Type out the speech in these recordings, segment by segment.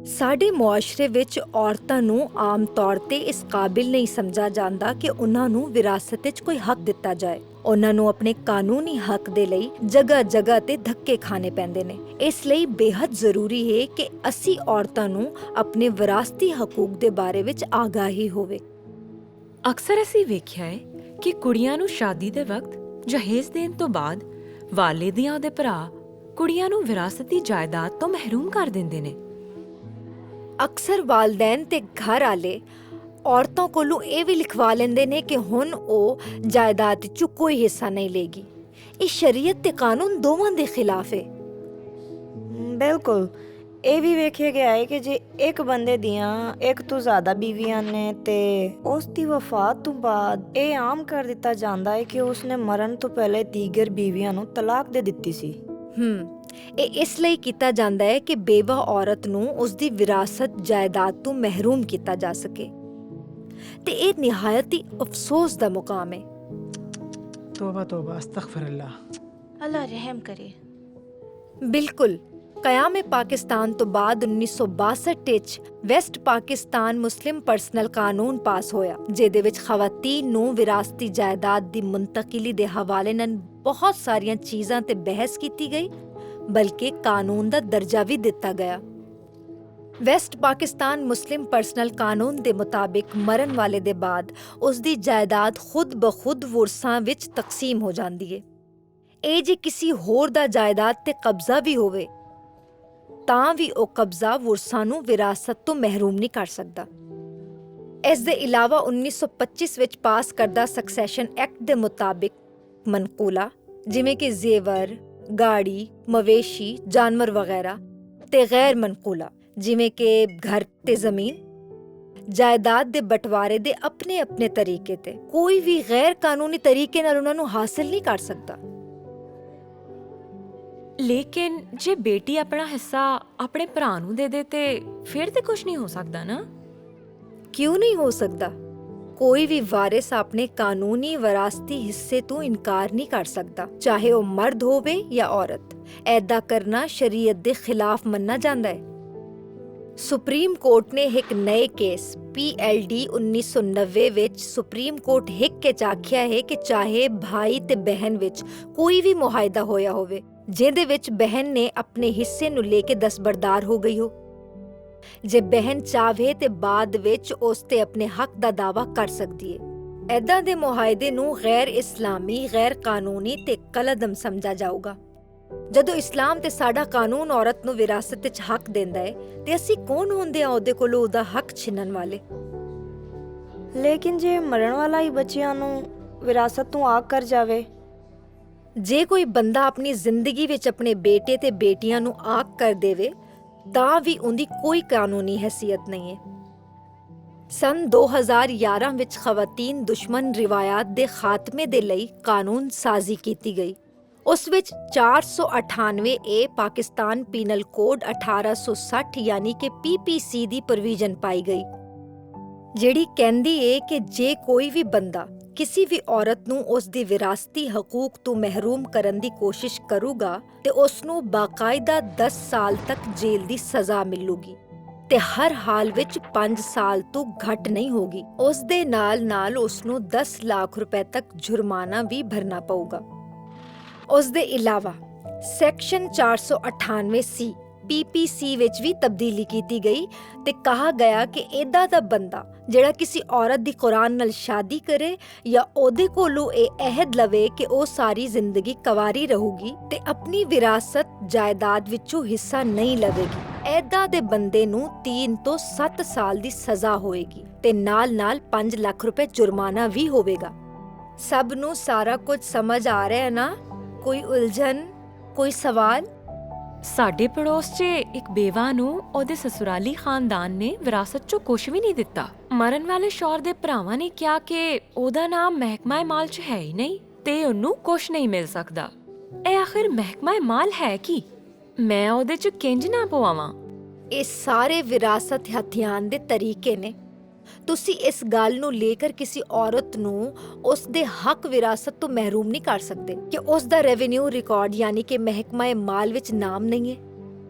ਸਾਡੇ ਮੁਆਸ਼ਰੇ ਵਿੱਚ ਔਰਤਾਂ ਨੂੰ ਆਮ ਤੌਰ ਤੇ ਇਸ ਕਾਬਿਲ ਨਹੀਂ ਸਮਝਿਆ ਜਾਂਦਾ ਕਿ ਉਹਨਾਂ ਨੂੰ ਵਿਰਾਸਤ ਵਿੱਚ ਕੋਈ ਹੱਕ ਦਿੱਤਾ ਜਾਏ। ਉਹਨਾਂ ਨੂੰ ਆਪਣੇ ਕਾਨੂੰਨੀ ਹੱਕ ਦੇ ਲਈ ਜਗ੍ਹਾ-ਜਗ੍ਹਾ ਤੇ ਧੱਕੇ ਖਾਣੇ ਪੈਂਦੇ ਨੇ। ਇਸ ਲਈ ਬੇहद ਜ਼ਰੂਰੀ ਹੈ ਕਿ ਅਸੀਂ ਔਰਤਾਂ ਨੂੰ ਆਪਣੇ ਵਿਰਾਸਤੀ ਹਕੂਕ ਦੇ ਬਾਰੇ ਵਿੱਚ ਆਗਾਹੀ ਹੋਵੇ। ਅਕਸਰ ਅਸੀਂ ਵੇਖਿਆ ਹੈ ਕਿ ਕੁੜੀਆਂ ਨੂੰ ਸ਼ਾਦੀ ਦੇ ਵਕਤ ਜਹੇਜ਼ ਦੇਣ ਤੋਂ ਬਾਅਦ ਵਾਲਿਦੀਆਂ ਦੇ ਭਰਾ ਕੁੜੀਆਂ ਨੂੰ ਵਿਰਾਸਤੀ ਜਾਇਦਾਦ ਤੋਂ ਮਹਿਰੂਮ ਕਰ ਦਿੰਦੇ ਨੇ। ਅਕਸਰ ਵਾਲਦੈਨ ਤੇ ਘਰ ਵਾਲੇ ਔਰਤਾਂ ਕੋਲੋਂ ਇਹ ਵੀ ਲਿਖਵਾ ਲੈਂਦੇ ਨੇ ਕਿ ਹੁਣ ਉਹ ਜਾਇਦਾਦ 'ਚੋਂ ਕੋਈ ਹਿੱਸਾ ਨਹੀਂ ਲਏਗੀ। ਇਹ ਸ਼ਰੀਅਤ ਤੇ ਕਾਨੂੰਨ ਦੋਵਾਂ ਦੇ ਖਿਲਾਫ ਹੈ। ਬਿਲਕੁਲ, ਇਹ ਵੀ ਵੇਖਿਆ ਗਿਆ ਹੈ ਕਿ ਜੇ ਇੱਕ ਬੰਦੇ ਦੀਆਂ ਇੱਕ ਤੋਂ ਜ਼ਿਆਦਾ ਬੀਵੀਆਂ ਨੇ ਤੇ ਉਸ ਦੀ ਵਫਾਤ ਤੋਂ ਬਾਅਦ ਇਹ ਆਮ ਕਰ ਦਿੱਤਾ ਜਾਂਦਾ ਹੈ ਕਿ ਉਸਨੇ ਮਰਨ ਤੋਂ ਪਹਿਲੇ ਦੀਗਰ ਬੀਵੀਆਂ ਨੂੰ ਤਲਾਕ ਦੇ ਦਿੱਤੀ ਸੀ। ਇਹ ਇਸ ਲਈ ਕੀਤਾ ਜਾਂਦਾ ਹੈ ਕਿ ਬੇਵਾ ਔਰਤ ਨੂੰ ਉਸ ਦੀ ਵਿਰਾਸਤ ਜਾਇਦਾਦ ਤੋਂ ਮਹਿਰੂਮ ਕੀਤਾ ਜਾ ਸਕੇ ਤੇ ਇਹ ਨਿਹਾਇਤ ਹੀ ਅਫਸੋਸ ਦਾ ਮੁਕਾਮ ਹੈ। ਤੋਬਾ ਤੋਬਾ ਅਸਤਗਫਿਰullah। ਅੱਲਾ ਰਹਿਮ ਕਰੇ। ਬਿਲਕੁਲ, ਕਯਾਮ ਪਾਕਿਸਤਾਨ ਤੋਂ ਬਾਅਦ 1962 ਵਿੱਚ ਵੈਸਟ ਪਾਕਿਸਤਾਨ ਮੁਸਲਿਮ ਪਰਸਨਲ ਕਾਨੂੰਨ ਪਾਸ ਹੋਇਆ, ਜਿਹਦੇ ਵਿੱਚ ਖਵਾਤੀਨ ਨੂੰ ਵਿਰਾਸਤੀ ਜਾਇਦਾਦ ਦੀ ਮੁੰਤਕਿਲੀ ਦੇ ਹਵਾਲੇ ਨਾਲ ਬਹੁਤ ਸਾਰੀਆਂ ਚੀਜ਼ਾਂ ਤੇ ਬਹਿਸ ਕੀਤੀ ਗਈ, ਬਲਕਿ ਕਾਨੂੰਨ ਦਾ ਦਰਜਾ ਵੀ ਦਿੱਤਾ ਗਿਆ। ਵੈਸਟ ਪਾਕਿਸਤਾਨ ਮੁਸਲਿਮ ਪਰਸਨਲ ਕਾਨੂੰਨ ਦੇ ਮੁਤਾਬਿਕ ਮਰਨ ਵਾਲੇ ਦੇ ਬਾਅਦ ਉਸ ਦੀ ਜਾਇਦਾਦ ਖੁਦ ਬਖੁਦ ਵਰਸਾਂ ਵਿੱਚ ਤਕਸੀਮ ਹੋ ਜਾਂਦੀ ਹੈ। ਇਹ ਜੇ ਕਿਸੇ ਹੋਰ ਦਾ ਜਾਇਦਾਦ ਤੇ ਕਬਜ਼ਾ ਵੀ ਹੋਵੇ ਤਾਂ ਵੀ ਉਹ ਕਬਜ਼ਾ ਵਰਸਾਂ ਨੂੰ ਵਿਰਾਸਤ ਤੋਂ ਮਹਿਰੂਮ ਨਹੀਂ ਕਰ ਸਕਦਾ। ਇਸ ਦੇ ਇਲਾਵਾ 1925 ਵਿੱਚ ਪਾਸ ਕਰਦਾ ਸਕਸੈਸ਼ਨ ਐਕਟ ਦੇ ਮੁਤਾਬਿਕ ਮਨਕੂਲਾ ਜਿਵੇਂ ਕਿ ਜ਼ੇਵਰ, ਗਾੜੀ, ਮਵੇਸ਼ੀ, ਜਾਨਵਰ ਵਗੈਰਾ ਤੇ ਗੈਰ ਮਨਕੂਲਾ ਜਿਵੇਂ ਕਿ ਘਰ ਤੇ ਜ਼ਮੀਨ, ਜਾਇਦਾਦ ਦੇ ਬਟਵਾਰੇ ਦੇ ਆਪਣੇ ਤਰੀਕੇ ਤੇ ਕੋਈ ਵੀ ਗੈਰ ਕਾਨੂੰਨੀ ਤਰੀਕੇ ਨਾਲ ਉਹਨਾਂ ਨੂੰ ਹਾਸਲ ਨਹੀਂ ਕਰ ਸਕਦਾ। ਲੇਕਿਨ ਜੇ ਬੇਟੀ ਆਪਣਾ ਹਿੱਸਾ ਆਪਣੇ ਭਰਾ ਨੂੰ ਦੇ ਦੇ ਤੇ ਫਿਰ ਤੇ ਕੁਝ ਨਹੀਂ ਹੋ ਸਕਦਾ ਨਾ? ਕਿਉਂ ਨਹੀਂ ਹੋ ਸਕਦਾ? ਕੋਈ ਵੀ ਵਾਰਿਸ ਆਪਣੇ ਕਾਨੂੰਨੀ ਵਿਰਾਸਤੀ ਹਿੱਸੇ ਤੋਂ ਇਨਕਾਰ ਨਹੀਂ ਕਰ ਸਕਦਾ, ਚਾਹੇ ਉਹ ਮਰਦ ਹੋਵੇ ਜਾਂ ਔਰਤ। ਐਦਾਂ ਕਰਨਾ ਸ਼ਰੀਅਤ ਦੇ ਖਿਲਾਫ ਮੰਨਿਆ ਜਾਂਦਾ ਹੈ। ਸੁਪਰੀਮ ਕੋਰਟ ਨੇ ਇੱਕ ਨਏ ਕੇਸ PLD 1990 ਵਿੱਚ ਸੁਪਰੀਮ ਕੋਰਟ ਹਿੱਕ ਕੇ ਆਖਿਆ ਹੈ ਕਿ ਚਾਹੇ ਭਾਈ ਤੇ ਬਹਿਨ ਵਿੱਚ ਕੋਈ ਵੀ ਮੁਆਹਦਾ ਹੋਇਆ ਹੋਵੇ ਜਿਹਦੇ ਵਿੱਚ ਬਹਿਨ ਨੇ ਆਪਣੇ ਹਿੱਸੇ ਨੂੰ ਲੈ ਕੇ ਦਸਬਰਦਾਰ ਹੋ ਗਈ ਹੋ, ਜੇ ਬਹਿਨ ਚਾਹੇ ਤੇ ਬਾਅਦ ਵਿੱਚ ਉਸ ਤੇ ਆਪਣੇ ਹੱਕ ਦਾ ਦਾਅਵਾ ਕਰ ਸਕਦੀ ਹੈ। ਏਦਾਂ ਦੇ ਮੁਆਹਦੇ ਨੂੰ ਗੈਰ ਇਸਲਾਮੀ, ਗੈਰ ਕਾਨੂੰਨੀ ਤੇ ਕਲਅਦਮ ਸਮਝਿਆ ਜਾਊਗਾ। ਜਦੋਂ ਇਸਲਾਮ ਤੇ ਸਾਡਾ ਕਾਨੂੰਨ ਔਰਤ ਨੂੰ ਵਿਰਾਸਤ ਵਿੱਚ ਹੱਕ ਦਿੰਦਾ ਹੈ ਤੇ ਅਸੀਂ ਕੌਣ ਹੁੰਦੇ ਆ ਉਹਦੇ ਕੋਲੋਂ ਉਹਦਾ ਹੱਕ ਛਿਨਣ ਵਾਲੇ? ਲੇਕਿਨ ਜੇ ਮਰਨ ਵਾਲਾ ਹੀ ਬੱਚਿਆਂ ਨੂੰ ਵਿਰਾਸਤ ਤੋਂ ਆਗ ਕਰ ਜਾਵੇ, ਜੇ ਕੋਈ ਬੰਦਾ ਆਪਣੀ ਜ਼ਿੰਦਗੀ ਵਿੱਚ ਆਪਣੇ ਬੇਟੇ ਤੇ ਬੇਟੀਆਂ ਨੂੰ ਆਗ ਕਰ ਦੇਵੇ ਤਾਂ ਵੀ ਉਹਦੀ ਕੋਈ ਕਾਨੂੰਨੀ ਹੈਸੀਅਤ ਨਹੀਂ ਹੈ। ਸਨ 2011 ਵਿੱਚ ਖਵਾਤੀਨ ਦੁਸ਼ਮਣ ਰਿਵਾਇਤ ਦੇ ਖਾਤਮੇ ਦੇ ਲਈ ਕਾਨੂੰਨ ਸਾਜ਼ੀ ਕੀਤੀ ਗਈ। ਉਸ ਵਿੱਚ 498A ਪਾਕਿਸਤਾਨ ਪੀਨਲ ਕੋਡ 1860 ਯਾਨੀ ਕਿ PPC ਦੀ ਪ੍ਰੋਵੀਜ਼ਨ ਪਾਈ ਗਈ, ਜਿਹੜੀ ਕਹਿੰਦੀ ਏ ਕਿ ਜੇ ਕੋਈ ਵੀ ਬੰਦਾ ਕਿਸੇ ਵੀ ਔਰਤ ਨੂੰ ਉਸ ਦੀ ਵਿਰਾਸਤੀ ਹਕੂਕ ਤੋਂ ਮਹਿਰੂਮ ਕਰਨ ਦੀ ਕੋਸ਼ਿਸ਼ ਕਰੂਗਾ ਤੇ ਉਸ ਨੂੰ ਬਾਕਾਇਦਾ 10 ਸਾਲ ਤੱਕ ਜੇਲ੍ਹ ਦੀ ਸਜ਼ਾ ਮਿਲੂਗੀ ਤੇ ਹਰ ਹਾਲ ਵਿੱਚ 5 ਸਾਲ ਤੋਂ ਘੱਟ ਨਹੀਂ ਹੋਗੀ। ਉਸ ਦੇ ਨਾਲ ਉਸ ਨੂੰ 10 ਲੱਖ ਰੁਪਏ ਤੱਕ ਜੁਰਮਾਨਾ ਵੀ ਭਰਨਾ ਪਊਗਾ। ਉਸ ਦੇ ਇਲਾਵਾ ਸੈਕਸ਼ਨ 498C PPC ਵਿੱਚ ਵੀ ਤਬਦੀਲੀ ਕੀਤੀ ਗਈ ਤੇ ਕਹਾ ਗਿਆ ਕਿ ਏਦਾਂ ਦਾ ਬੰਦਾ ਜਿਹੜਾ ਕਿਸੇ ਔਰਤ ਦੀ ਕੁਰਾਨ ਨਾਲ ਸ਼ਾਦੀ ਕਰੇ ਜਾਂ ਉਹਦੇ ਕੋਲੋਂ ਇਹ ਅਹਿਦ ਲਵੇ ਕਿ ਉਹ ਸਾਰੀ ਜ਼ਿੰਦਗੀ ਕੁਆਰੀ ਰਹੂਗੀ ਤੇ ਆਪਣੀ ਵਿਰਾਸਤ ਜਾਇਦਾਦ ਵਿੱਚੋਂ ਹਿੱਸਾ ਨਹੀਂ ਲਵੇਗੀ, ਏਦਾਂ ਦੇ ਬੰਦੇ ਨੂੰ 3 ਤੋਂ 7 ਸਾਲ ਦੀ ਸਜ਼ਾ ਹੋਏਗੀ ਤੇ ਨਾਲ 5 ਲੱਖ ਰੁਪਏ ਜੁਰਮਾਨਾ ਵੀ ਹੋਵੇਗਾ। ਸਭ ਨੂੰ ਸਾਰਾ ਕੁਝ ਸਮਝ ਆ ਰਿਹਾ ਹੈ ਨਾ? ਕੋਈ ਉਲਝਣ, ਕੋਈ ਸਵਾਲ? ਸਾਡੇ ਪੜੋਸ 'ਚ ਇੱਕ ਬੇਵਾ ਨੂੰ ਉਹਦੇ ਸਸੁਰਾਲੀ ਖਾਨਦਾਨ ਨੇ ਵਿਰਾਸਤ 'ਚੋਂ ਕੁਝ ਵੀ ਨਹੀਂ ਦਿੱਤਾ। ਮਰਨ ਵਾਲੇ ਸ਼ੌਹਰ ਦੇ ਭਰਾਵਾਂ ਨੇ ਕਿਹਾ ਕਿ ਉਹਦਾ ਨਾਮ ਮਹਿਕਮਾ ਮਾਲ 'ਚ ਹੈ ਹੀ ਨਹੀਂ ਤੇ ਉਹਨੂੰ ਕੁਝ ਨਹੀਂ ਮਿਲ ਸਕਦਾ। ਇਹ ਆਖਿਰ ਮਹਿਕਮਾ ਮਾਲ ਹੈ ਕੀ? ਮੈਂ ਉਹਦੇ 'ਚ ਕਿੰਜ ਨਾ ਪਵਾਵਾਂ? ਇਹ ਸਾਰੇ ਵਿਰਾਸਤ ਹਥਿਆਨ ਦੇ ਤਰੀਕੇ ਨੇ। ਤੁਸੀਂ ਇਸ ਗੱਲ ਨੂੰ ਲੈ ਕੇ ਕਿਸੇ ਔਰਤ ਨੂੰ ਉਸ ਦੇ ਹੱਕ ਵਿਰਾਸਤ ਤੋਂ ਮਹਿਰੂਮ ਨਹੀਂ ਕਰ ਸਕਦੇ ਕਿ ਉਸ ਦਾ ਰੈਵਨਿਊ ਰਿਕਾਰਡ ਯਾਨੀ ਕਿ ਮਹਿਕਮਾ ਮਾਲ ਵਿੱਚ ਨਾਮ ਨਹੀਂ ਹੈ।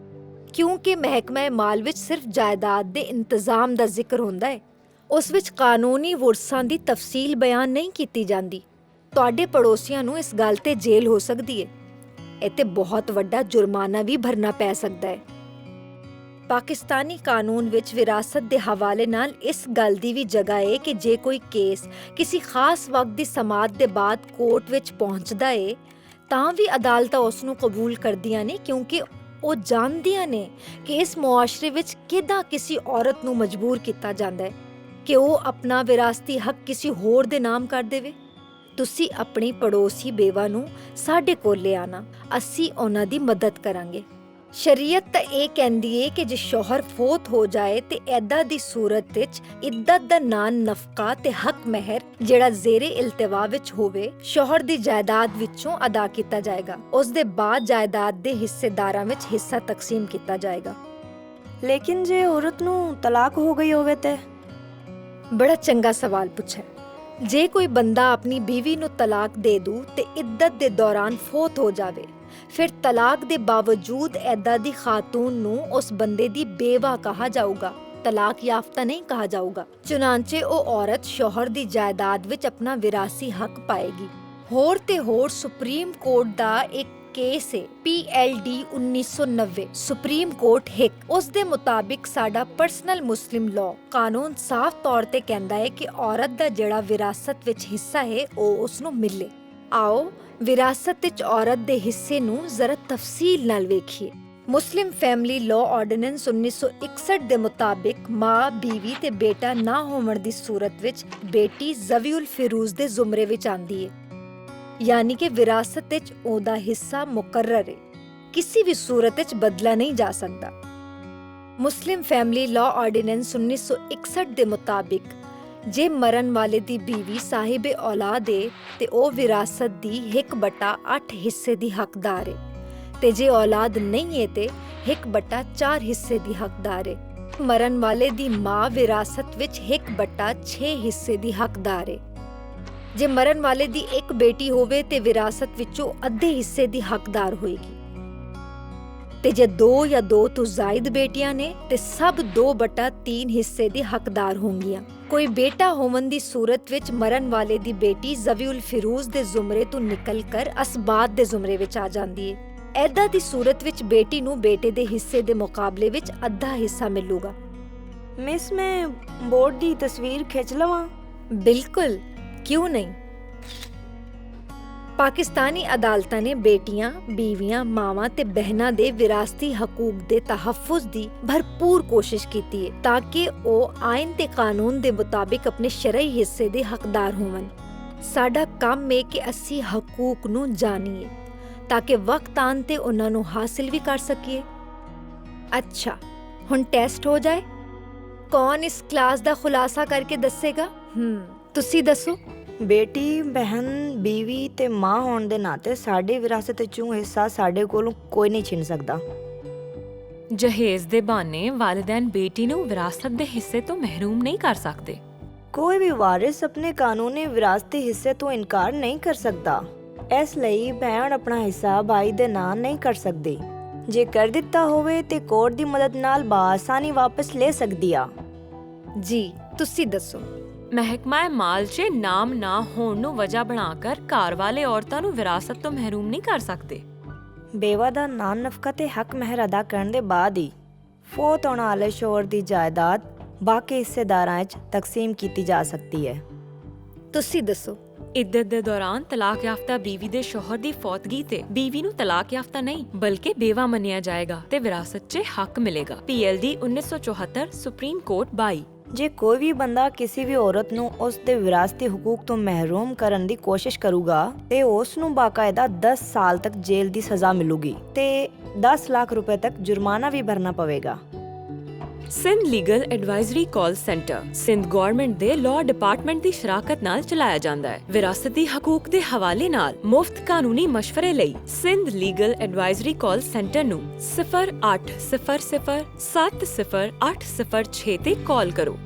ਕਿਉਂਕਿ ਮਹਿਕਮਾ ਮਾਲ ਵਿੱਚ ਸਿਰਫ ਜਾਇਦਾਦ ਦੇ ਇੰਤਜ਼ਾਮ ਦਾ ਜ਼ਿਕਰ ਹੁੰਦਾ ਹੈ। ਉਸ ਵਿੱਚ ਕਾਨੂੰਨੀ ਵਰਸਾਂ ਦੀ ਤਫਸੀਲ ਬਿਆਨ ਨਹੀਂ ਕੀਤੀ ਜਾਂਦੀ। ਤੁਹਾਡੇ ਪੜੋਸੀਆਂ ਨੂੰ ਇਸ ਗੱਲ ਤੇ ਜੇਲ੍ਹ ਹੋ ਸਕਦੀ ਹੈ। ਇਹ ਤੇ ਬਹੁਤ ਵੱਡਾ ਜੁਰਮਾਨਾ ਵੀ ਭਰਨਾ ਪੈ ਸਕਦਾ ਹੈ। ਪਾਕਿਸਤਾਨੀ ਕਾਨੂੰਨ ਵਿੱਚ ਵਿਰਾਸਤ ਦੇ ਹਵਾਲੇ ਨਾਲ ਇਸ ਗੱਲ ਦੀ ਵੀ ਜਗ੍ਹਾ ਹੈ ਕਿ ਜੇ ਕੋਈ ਕੇਸ ਕਿਸੇ ਖਾਸ ਵਕਤ ਦੀ ਸਮਾਅਤ ਦੇ ਬਾਅਦ ਕੋਰਟ ਵਿੱਚ ਪਹੁੰਚਦਾ ਹੈ ਤਾਂ ਵੀ ਅਦਾਲਤਾਂ ਉਸ ਨੂੰ ਕਬੂਲ ਕਰਦੀਆਂ ਨੇ, ਕਿਉਂਕਿ ਉਹ ਜਾਣਦੀਆਂ ਨੇ ਕਿ ਇਸ ਮੁਆਸ਼ਰੇ ਵਿੱਚ ਕਿੱਦਾਂ ਕਿਸੇ ਔਰਤ ਨੂੰ ਮਜਬੂਰ ਕੀਤਾ ਜਾਂਦਾ ਹੈ ਕਿ ਉਹ ਆਪਣਾ ਵਿਰਾਸਤੀ ਹੱਕ ਕਿਸੇ ਹੋਰ ਦੇ ਨਾਮ ਕਰ ਦੇਵੇ। ਤੁਸੀਂ ਆਪਣੀ ਪੜੋਸੀ ਬੇਵਾ ਨੂੰ ਸਾਡੇ ਕੋਲ ਲਿਆਣਾ, ਅਸੀਂ ਉਹਨਾਂ ਦੀ ਮਦਦ ਕਰਾਂਗੇ। ਸ਼ਰੀਅਤ ਤਾਂ ਇਹ ਕਹਿੰਦੀ ਏ ਕਿ ਜੇ ਸ਼ੌਹਰ ਫੌਤ ਹੋ ਜਾਏ ਤੇ ਐਦਾਂ ਦੀ ਸੂਰਤ ਵਿੱਚ ਇੱਜ਼ਤ ਦਾ ਨਾਨ ਨਫਕਾ ਤੇ ਹੱਕ ਮਹਿਰ ਜਿਹੜਾ ਜ਼ੇਰੇ ਇਲਤਵਾ ਵਿੱਚ ਹੋਵੇ ਸ਼ੌਹਰ ਦੀ ਜਾਇਦਾਦ ਵਿੱਚੋਂ ਅਦਾ ਕੀਤਾ ਜਾਏਗਾ। ਉਸ ਦੇ ਬਾਅਦ ਜਾਇਦਾਦ ਦੇ ਹਿੱਸੇਦਾਰਾਂ ਵਿੱਚ ਹਿੱਸਾ ਤਕਸੀਮ ਕੀਤਾ ਜਾਏਗਾ। ਲੇਕਿਨ ਜੇ ਔਰਤ ਨੂੰ ਤਲਾਕ ਹੋ ਗਈ ਹੋਵੇ ਤੇ? ਬੜਾ ਚੰਗਾ ਸਵਾਲ ਪੁੱਛਿਆ। ਜੇ ਕੋਈ ਬੰਦਾ ਆਪਣੀ ਬੀਵੀ ਨੂੰ ਤਲਾਕ ਦੇ ਦੂ ਤੇ ਇੱਜ਼ਤ ਦੇ ਦੌਰਾਨ ਫੌਤ ਹੋ ਜਾਵੇ, ਫਿਰ ਤਲਾਕ ਦੇ ਬਾਵਜੂਦ ਐਦਾਂ ਦੀ ਖਾਤੂਨ ਨੂੰ ਉਸ ਬੰਦੇ ਦੀ ਬੇਵਾ ਕਹਾ ਜਾਊਗਾ, ਤਲਾਕ ਯਾਫਤਾ ਨਹੀਂ ਕਹਾ ਜਾਊਗਾ। ਚੁਨਾਂਚੇ ਉਹ ਔਰਤ ਸ਼ੌਹਰ ਦੀ ਜਾਇਦਾਦ ਵਿੱਚ ਆਪਣਾ ਵਿਰਾਸੀ ਹੱਕ ਪਾਏਗੀ। ਹੋਰ ਤੇ ਹੋਰ ਸੁਪਰੀਮ ਕੋਰਟ ਦਾ ਇੱਕ ਕੇਸ ਹੈ PLD 1990 ਸੁਪਰੀਮ ਕੋਰਟ ਹਿੱਕ। ਉਸ ਦੇ ਮੁਤਾਬਿਕ ਸਾਡਾ ਪਰਸਨਲ ਮੁਸਲਿਮ ਲਾਅ ਕਾਨੂੰਨ ਸਾਫ਼ ਤੌਰ ਤੇ ਕਹਿੰਦਾ ਹੈ ਕਿ ਔਰਤ ਦਾ ਜਿਹੜਾ ਵਿਰਾਸਤ ਵਿੱਚ ਹਿੱਸਾ ਹੈ ਉਹ ਉਸ ਨੂੰ ਮਿਲੇ। ਆਓ ਵਿਰਾਸਤ ਵਿੱਚ ਔਰਤ ਦੇ ਹਿੱਸੇ ਨੂੰ ਜ਼ਰਾ ਤਫਸੀਲ ਨਾਲ ਵੇਖੀਏ। ਮੁਸਲਿਮ ਫੈਮਿਲੀ ਲਾਅ ਆਰਡੀਨੈਂਸ 1961 ਦੇ ਮੁਤਾਬਿਕ ਮਾਂ, ਬੀਵੀ ਤੇ ਬੇਟਾ ਨਾ ਹੋਣ ਦੀ ਸੂਰਤ ਵਿੱਚ ਬੇਟੀ ਜ਼ਵੀਉਲ ਫਿਰੂਜ਼ ਦੇ ਜ਼ੁਮਰੇ ਵਿੱਚ ਆਂਦੀ ਹੈ, ਯਾਨੀ ਕਿ ਵਿਰਾਸਤ ਵਿੱਚ ਉਹਦਾ ਹਿੱਸਾ ਮੁਕਰਰ ਹੈ, ਕਿਸੇ ਵੀ ਸੂਰਤ ਵਿੱਚ ਬਦਲਾ ਨਹੀਂ ਜਾ ਸਕਦਾ। ਮੁਸਲਿਮ ਫੈਮਿਲੀ ਲਾਅ ਆਰਡੀਨੈਂਸ 1961 ਦੇ ਮੁਤਾਬਿਕ ਜੇ ਮਰਨ ਵਾਲੇ ਦੀ ਬੀਵੀ ਸਾਹਿਬ ਔਲਾਦ ਹੈ ਤੇ ਉਹ ਵਿਰਾਸਤ ਦੀ 1/8 ਹਿੱਸੇ ਦੀ ਹੱਕਦਾਰ ਹੈ, ਤੇ ਜੇ ਔਲਾਦ ਨਹੀਂ ਹੈ ਤੇ 1/4 ਹਿੱਸੇ ਦੀ ਹੱਕਦਾਰ ਹੈ। ਮਰਨ ਵਾਲੇ ਦੀ ਮਾਂ ਵਿਰਾਸਤ ਵਿੱਚ 1/6 ਹਿੱਸੇ ਦੀ ਹੱਕਦਾਰ ਹੈ। ਜੇ ਮਰਨ ਵਾਲੇ ਦੀ ਇੱਕ ਬੇਟੀ ਹੋਵੇ ਤੇ ਵਿਰਾਸਤ ਵਿੱਚੋਂ ਅੱਧੇ ਹਿੱਸੇ ਦੀ ਹੱਕਦਾਰ ਹੋਏਗੀ, ਤੇ ਜੇ 2 ਜਾਂ 2 ਤੋਂ ਜ਼ਾਇਦ ਬੇਟੀਆਂ ਨੇ ਤੇ ਸਭ 2/3 ਹਿੱਸੇ ਦੀ ਹੱਕਦਾਰ ਹੋਣਗੀਆਂ। ਕੋਈ ਬੇਟਾ ਹੋਣ ਦੀ ਸੂਰਤ ਵਿੱਚ ਮਰਨ ਵਾਲੇ ਦੀ ਬੇਟੀ ਜ਼ਵੀਉਲ ਫਿਰੂਜ਼ ਦੇ ਜ਼ੁਮਰੇ ਤੋਂ ਨਿਕਲ ਕਰ ਅਸਬਾਤ ਦੇ ਜ਼ੁਮਰੇ ਵਿੱਚ ਆ ਜਾਂਦੀ ਹੈ। ਐਦਾਂ ਦੀ ਸੂਰਤ ਵਿੱਚ ਬੇਟੀ ਨੂੰ ਬੇਟੇ ਦੇ ਹਿੱਸੇ ਦੇ ਮੁਕਾਬਲੇ ਵਿੱਚ ਅੱਧਾ ਹਿੱਸਾ ਮਿਲੂਗਾ। ਮਿਸ, ਮੈਂ ਬੋਰਡ ਦੀ ਤਸਵੀਰ ਖਿੱਚ ਲਵਾਂ? ਬਿਲਕੁਲ, ਕਿਉਂ ਨਹੀਂ। ਪਾਕਿਸਤਾਨੀ ਅਦਾਲਤਾਂ ਨੇ ਬੇਟੀਆਂ, ਬੀਵੀਆਂ, ਮਾਵਾਂ ਤੇ ਬਹਿਨਾਂ ਦੇ ਵਿਰਾਸਤੀ ਹਕੂਕ ਦੇ ਤਹੱਫੁਜ਼ ਦੀ ਭਰਪੂਰ ਕੋਸ਼ਿਸ਼ ਕੀਤੀ ਹੈ ਤਾਂ ਕਿ ਉਹ ਆਇਨ ਤੇ ਕਾਨੂੰਨ ਦੇ ਮੁਤਾਬਿਕ ਆਪਣੇ ਸ਼ਰਈ ਹਿੱਸੇ ਦੇ ਹੱਕਦਾਰ ਹੋਵਣ। ਸਾਡਾ ਕੰਮ ਹੈ ਕਿ ਅਸੀਂ ਹਕੂਕ ਨੂੰ ਜਾਣੀਏ ਤਾਂ ਕਿ ਵਕਤ ਆਉਣ ਤੇ ਉਹਨਾਂ ਨੂੰ ਹਾਸਿਲ ਵੀ ਕਰ ਸਕੀਏ। ਅੱਛਾ, ਹੁਣ ਟੈਸਟ ਹੋ ਜਾਏ। ਕੌਣ ਇਸ ਕਲਾਸ ਦਾ ਖੁਲਾਸਾ ਕਰਕੇ ਦੱਸੇਗਾ? ਤੁਸੀਂ ਦੱਸੋ। ਬੇਟੀ, ਬਹਿਨ, ਬੀਵੀ ਤੇ ਮਾਂ ਹੋਣ ਦੇ ਨਾਤੇ ਸਾਡੇ ਵਿਰਾਸਤ ਵਿੱਚੋਂ ਹਿੱਸਾ ਸਾਡੇ ਕੋਲੋਂ ਕੋਈ ਨਹੀਂ ਛਿਨ ਸਕਦਾ। ਜਹੇਜ਼ ਦੇ ਬਹਾਨੇ ਵਾਲਿदैन ਬੇਟੀ ਨੂੰ ਵਿਰਾਸਤ ਦੇ ਹਿੱਸੇ ਤੋਂ ਮਹਿਰੂਮ ਨਹੀਂ ਕਰ ਸਕਦੇ। ਕੋਈ ਵੀ ਵਾਰਿਸ ਆਪਣੇ ਕਾਨੂੰਨੀ ਵਿਰਾਸਤੀ ਹਿੱਸੇ ਤੋਂ ਇਨਕਾਰ ਨਹੀਂ ਕਰ ਸਕਦਾ। ਇਸ ਲਈ ਭੈਣ ਆਪਣਾ ਹਿੱਸਾ ਭਾਈ ਦੇ ਨਾਂ ਨਹੀਂ ਕਰ ਸਕਦੀ। ਜੇ ਕਰ ਦਿੱਤਾ ਹੋਵੇ ਤੇ ਕੋਰਟ ਦੀ ਮਦਦ ਨਾਲ ਬਾਸਾਨੀ ਵਾਪਸ ਲੈ ਸਕਦੀ ਆ। ਜੀ, ਤੁਸੀਂ ਦੱਸੋ। ਮਹਿਕਮਾ ਮਾਲ 'ਚ ਨਾਮ ਨਾ ਹੋਣ ਨੂੰ ਵਜ੍ਹਾ ਬਣਾकर ਘਰ ਵਾਲੇ ਔਰਤਾਂ ਨੂੰ ਵਿਰਾਸਤ ਤੋਂ ਮਹਿਰੂਮ ਨਹੀਂ ਕਰ ਸਕਦੇ। ਬੇਵਾ ਦਾ ਨਾਨ ਨਫਕਾ ਤੇ ਹੱਕ ਮਹਿਰ ਅਦਾ ਕਰਨ ਦੇ ਬਾਅਦ ਹੀ ਫੌਤ ਹੋਣ ਵਾਲੇ ਸ਼ੌਹਰ ਦੀ ਜਾਇਦਾਦ ਬਾਕੀ ਹਿੱਸੇਦਾਰਾਂ 'ਚ ਤਕਸੀਮ ਕੀਤੀ ਜਾ ਸਕਦੀ ਹੈ। ਤੁਸੀਂ ਦੱਸੋ। ਇੱਜ਼ਤ ਦੇ ਦੌਰਾਨ ਤਲਾਕ ਯਾਫਤਾ ਬੀਵੀ ਦੇ ਸ਼ੌਹਰ ਦੀ ਫੌਤਗੀ ਤੇ ਬੀਵੀ ਨੂੰ ਤਲਾਕ ਯਾਫਤਾ ਨਹੀਂ ਬਲਕਿ ਬੇਵਾ ਮੰਨਿਆ ਜਾਏਗਾ ਤੇ ਵਿਰਾਸਤ 'ਚ ਹੱਕ ਮਿਲੇਗਾ। PLD 1974 supreme court 22। ਜੇ ਕੋਈ ਵੀ ਬੰਦਾ ਕਿਸੇ ਵੀ ਔਰਤ ਨੂੰ ਉਸ ਦੇ ਵਿਰਾਸਤੀ ਹਕੂਕ ਤੋਂ ਮਹਿਰੂਮ ਕਰਨ ਦੀ ਕੋਸ਼ਿਸ਼ ਕਰੂਗਾ ਤੇ ਉਸ ਨੂੰ ਬਾਕਾਇਦਾ 10 ਸਾਲ ਤੱਕ ਜੇਲ੍ਹ ਦੀ ਸਜ਼ਾ ਮਿਲੂਗੀ ਤੇ 10 ਲੱਖ ਰੁਪਏ ਤੱਕ ਜੁਰਮਾਨਾ ਵੀ ਭਰਨਾ ਪਵੇਗਾ। Sindh legal advisory call center Sindh government ਦੇ ਲਾਅ ਡਿਪਾਰਟਮੈਂਟ ਦੀ ਸ਼ਰਾਕਤ ਨਾਲ ਚਲਾਇਆ ਜਾਂਦਾ ਹੈ। ਵਿਰਾਸਤੀ ਹਕੂਕ ਦੇ ਹਵਾਲੇ ਨਾਲ ਮੁਫਤ ਕਾਨੂੰਨੀ ਮਸ਼ਵਰੇ ਲਈ Sindh legal advisory call center ਨੂੰ 0800 700806 ਤੇ ਕਾਲ ਕਰੋ।